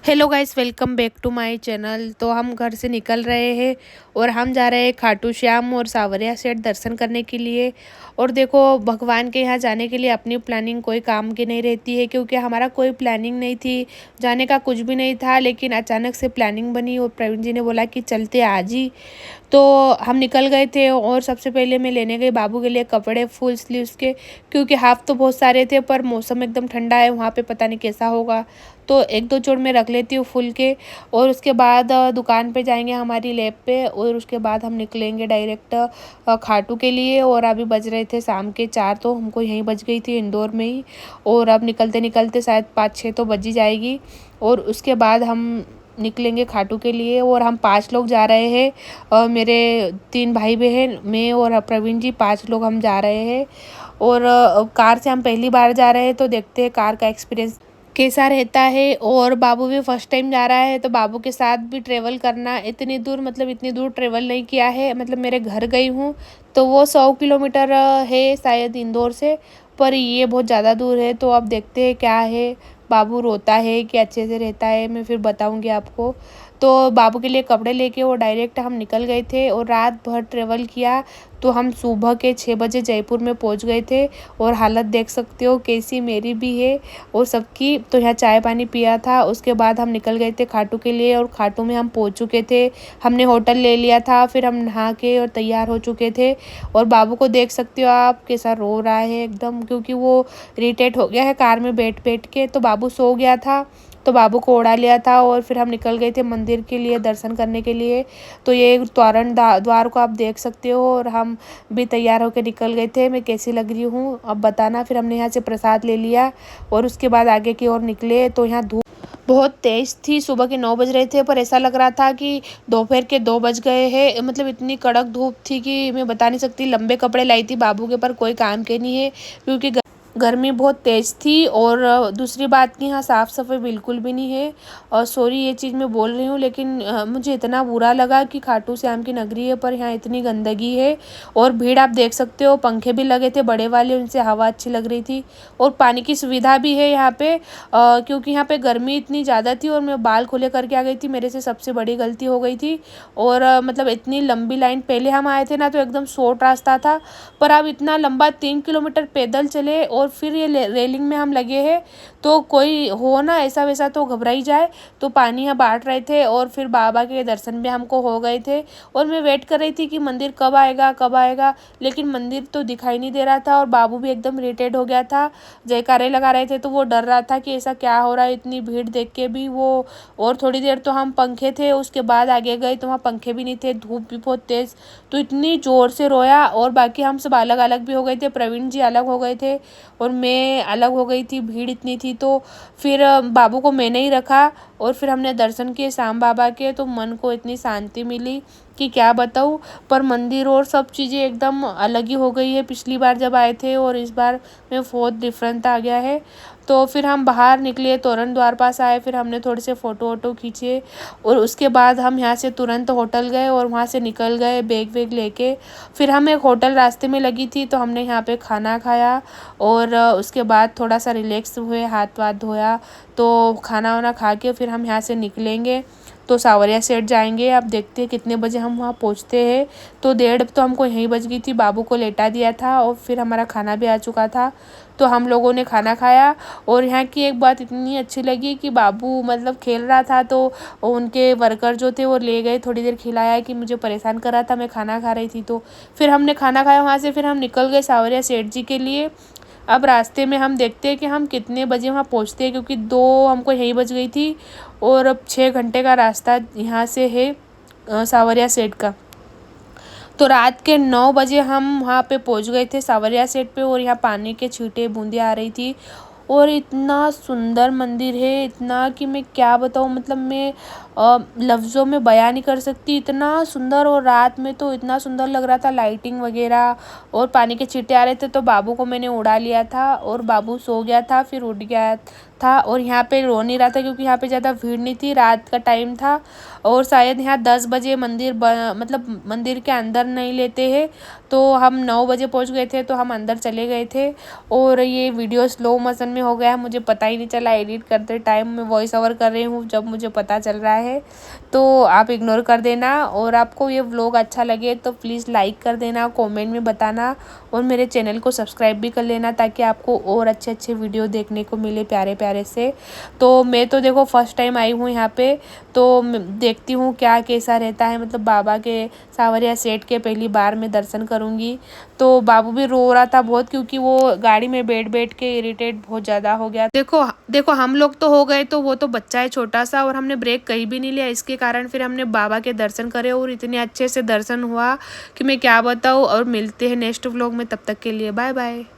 Hello guys, welcome back to my channel. तो हम घर से निकल रहे हैं और हम जा रहे हैं खाटू श्याम और सावरिया सेठ दर्शन करने के लिए। और देखो, भगवान के यहाँ जाने के लिए अपनी प्लानिंग कोई काम की नहीं रहती है, क्योंकि हमारा कोई प्लानिंग नहीं थी, जाने का कुछ भी नहीं था। लेकिन अचानक से प्लानिंग बनी और प्रवीण जी ने बोला कि चलते आज ही। तो हम निकल गए थे और सबसे पहले मैं लेने गई बाबू के लिए कपड़े फुल स्लीव्स के, क्योंकि हाफ तो बहुत सारे थे पर मौसम एकदम ठंडा है, वहाँ पे पता नहीं कैसा होगा। तो एक दो जोड़ मैं रख लेती हूँ फुल के। और उसके बाद दुकान पे जाएंगे हमारी लैब पे, और उसके बाद हम निकलेंगे डायरेक्ट खाटू के लिए। और अभी बज रहे थे शाम के 4, तो हमको यहीं बज गई थी इंदौर में ही। और अब निकलते निकलते शायद 5-6 तो बज ही जाएगी। और उसके बाद हम निकलेंगे खाटू के लिए। और हम 5 लोग जा रहे हैं, और मेरे 3 भाई बहन, मैं और प्रवीण जी, 5 लोग हम जा रहे हैं। और कार से हम पहली बार जा रहे हैं, तो देखते हैं कार का एक्सपीरियंस कैसा रहता है। और बाबू भी फर्स्ट टाइम जा रहा है, तो बाबू के साथ भी ट्रेवल करना, इतनी दूर मतलब इतनी दूर ट्रेवल नहीं किया है। मतलब मेरे घर गई हूँ तो वो 100 किलोमीटर है शायद इंदौर से, पर ये बहुत ज़्यादा दूर है। तो अब देखते हैं क्या है, बाबू रोता है कि अच्छे से रहता है, मैं फिर बताऊंगी आपको। तो बाबू के लिए कपड़े लेके वो डायरेक्ट हम निकल गए थे और रात भर ट्रेवल किया। तो हम सुबह के 6 बजे जयपुर में पहुंच गए थे। और हालत देख सकते हो कैसी मेरी भी है और सबकी। तो यहाँ चाय पानी पिया था, उसके बाद हम निकल गए थे खाटू के लिए। और खाटू में हम पहुंच चुके थे, हमने होटल ले लिया था, फिर हम नहा के और तैयार हो चुके थे। और बाबू को देख सकते हो आप, कैसा रो रहा है एकदम, क्योंकि वो इरिटेट हो गया है कार में बैठ बैठ के। तो बाबू सो गया था, तो बाबू को उड़ा लिया था। और फिर हम निकल गए थे मंदिर के लिए दर्शन करने के लिए। तो ये तोरण द्वार को आप देख सकते हो। और हम भी तैयार होकर निकल गए थे। मैं कैसी लग रही हूँ अब बताना। फिर हमने यहाँ से प्रसाद ले लिया और उसके बाद आगे की ओर निकले। तो यहाँ धूप बहुत तेज थी, सुबह के 9 बज रहे थे, पर ऐसा लग रहा था कि दोपहर के 2 बज गए हैं। मतलब इतनी कड़क धूप थी कि मैं बता नहीं सकती। लंबे कपड़े लाई थी बाबू के, पर कोई काम के नहीं है, क्योंकि गर्मी बहुत तेज़ थी। और दूसरी बात कि यहाँ साफ़ सफाई बिल्कुल भी नहीं है। और सॉरी ये चीज़ मैं बोल रही हूँ, लेकिन मुझे इतना बुरा लगा कि खाटू श्याम की नगरी है पर यहाँ इतनी गंदगी है। और भीड़ आप देख सकते हो, पंखे भी लगे थे बड़े वाले, उनसे हवा अच्छी लग रही थी। और पानी की सुविधा भी है यहाँ पे, क्योंकि यहाँ पे गर्मी इतनी ज़्यादा थी और मैं बाल खुले करके आ गई थी, मेरे से सबसे बड़ी गलती हो गई थी। और मतलब इतनी लंबी लाइन, पहले हम आए थे ना तो एकदम शॉर्ट रास्ता था, पर अब इतना लंबा 3 किलोमीटर पैदल चले और फिर ये रेलिंग में हम लगे हैं। तो कोई हो ना ऐसा वैसा तो घबरा ही जाए। तो पानी यहाँ बांट रहे थे और फिर बाबा के दर्शन भी हमको हो गए थे। और मैं वेट कर रही थी कि मंदिर कब आएगा कब आएगा, लेकिन मंदिर तो दिखाई नहीं दे रहा था। और बाबू भी एकदम इरिटेट हो गया था, जयकारे लगा रहे थे, तो वो डर रहा था कि ऐसा क्या हो रहा है, इतनी भीड़ देख के भी वो। और थोड़ी देर तो हम पंखे थे, उसके बाद आगे गए तो वहाँ पंखे भी नहीं थे, धूप भी बहुत तेज़। तो इतनी ज़ोर से रोया। और बाकी हम सब अलग अलग भी हो गए थे, प्रवीण जी अलग हो गए थे और मैं अलग हो गई थी, भीड़ इतनी थी। तो फिर बाबू को मैंने ही रखा और फिर हमने दर्शन किए श्याम बाबा के। तो मन को इतनी शांति मिली कि क्या बताऊँ। पर मंदिर और सब चीज़ें एकदम अलग ही हो गई है पिछली बार जब आए थे, और इस बार में बहुत डिफरेंट आ गया है। तो फिर हम बाहर निकले, तोरण द्वार पास आए, फिर हमने थोड़े से फ़ोटो वोटो खींचे। और उसके बाद हम यहाँ से तुरंत होटल गए और वहाँ से निकल गए बैग वैग लेके। फिर हम एक होटल रास्ते में लगी थी, तो हमने यहाँ पे खाना खाया। और उसके बाद थोड़ा सा रिलैक्स हुए, हाथ वाथ धोया। तो खाना वाना खा के फिर हम यहाँ से निकलेंगे, तो सावरिया सेठ जाएंगे। अब देखते हैं कितने बजे हम वहाँ पहुँचते हैं। तो 1:30 तो हमको यहीं बज गई थी, बाबू को लेटा दिया था और फिर हमारा खाना भी आ चुका था। तो हम लोगों ने खाना खाया। और यहाँ की एक बात इतनी अच्छी लगी कि बाबू मतलब खेल रहा था, तो उनके वर्कर जो थे वो ले गए, थोड़ी देर खिलाया कि मुझे परेशान कर रहा था, मैं खाना खा रही थी। तो फिर हमने खाना खाया, वहाँ से फिर हम निकल गए सावरिया सेठ जी के लिए। अब रास्ते में हम देखते हैं कि हम कितने बजे वहाँ पहुँचते हैं, क्योंकि 2 हमको यहीं बज गई थी। और अब 6 घंटे का रास्ता यहाँ से है सावरिया सेठ का। तो रात के 9 बजे हम वहाँ पे पहुँच गए थे सावरिया सेठ पे। और यहाँ पानी के छींटे बूंदे आ रही थी। और इतना सुंदर मंदिर है, इतना कि मैं क्या बताऊँ, मतलब मैं लफ्ज़ों में बयां नहीं कर सकती, इतना सुंदर। और रात में तो इतना सुंदर लग रहा था, लाइटिंग वगैरह और पानी के छींटे आ रहे थे। तो बाबू को मैंने उड़ा लिया था और बाबू सो गया था, फिर उठ गया था और यहाँ पे रो नहीं रहा था क्योंकि यहाँ पे ज़्यादा भीड़ नहीं थी, रात का टाइम था और शायद यहाँ 10 बजे मंदिर मतलब मंदिर के अंदर नहीं लेते हैं। तो हम 9 बजे पहुँच गए थे तो हम अंदर चले गए थे और ये वीडियो स्लो मोशन में हो गया है, मुझे पता ही नहीं चला एडिट करते टाइम। मैं वॉइस ओवर कर रही हूँ जब मुझे पता चल रहा है, तो आप इग्नोर कर देना। और आपको ये व्लॉग अच्छा लगे तो प्लीज़ लाइक कर देना, कमेंट में बताना और मेरे चैनल को सब्सक्राइब भी कर लेना ताकि आपको और अच्छे अच्छे वीडियो देखने को मिले प्यारे प्यारे से। तो मैं तो देखो फर्स्ट टाइम आई हूँ यहाँ पे, तो देखती हूँ क्या कैसा रहता है, मतलब बाबा के सावरिया सेठ के पहली बार मैं दर्शन करूँगी। तो बाबू भी रो रहा था बहुत क्योंकि वो गाड़ी में बैठ बैठ के इरिटेट बहुत ज़्यादा हो गया। देखो देखो हम लोग तो हो गए, तो वो तो बच्चा है छोटा सा और हमने ब्रेक कहीं भी नहीं लिया, इसके कारण फिर हमने बाबा के दर्शन करे और इतने अच्छे से दर्शन हुआ कि मैं क्या बताऊँ। और मिलते हैं नेक्स्ट व्लॉग में, तब तक के लिए बाय बाय।